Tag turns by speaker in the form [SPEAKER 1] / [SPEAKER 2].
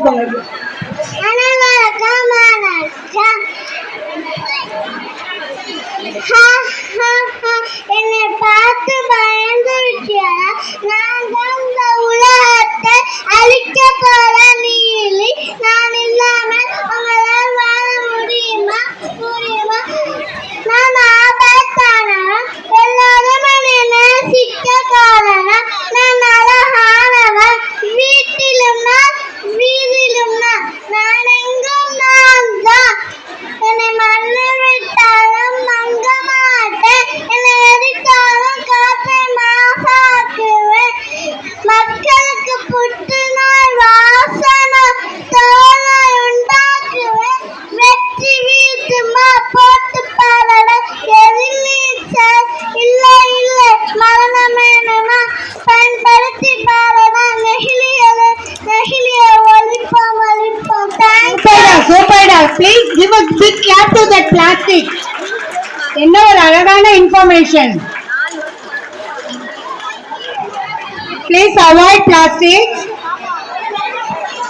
[SPEAKER 1] பேசிக்கோங்க.
[SPEAKER 2] என்னை பார்த்து பயந்து விட்டியா? நான் தான் இந்த உலகத்தை அழிக்க போற நீலி. நான் இல்லாமல் உங்களால் வாழ முடியுமா? நான் ஆபத்தானவன், எல்லாரும் என்னை நேசிக்க காரணம். நான் அழகானவன், வீட்டிலும் நான், வீதியிலும் நான், நான் எங்கும் நான் தான். என்னை மண்ணில் விட்டாலும் மங்க மாட்டேன், என்னை எரித்தாலும் காற்றை மாசாக்குவேன். மக்களுக்கு புற்றுநோய் வாசனை தோலை உண்டாக்குவேன். வெற்றி வீழ்த்துமா போட்டு பாடல எதிர்நீச்சல் இல்லை இல்லை மரணம் வேணுமா பயன்படுத்தி பாடலாம். நெகிழியை ஒழிப்போம் ஒழிப்போம்.
[SPEAKER 1] சூப்பர்டா. Please give a big clap to that plastic. என்ன ஒரு அழகான இன்ஃபர்மேஷன். Please avoid plastics.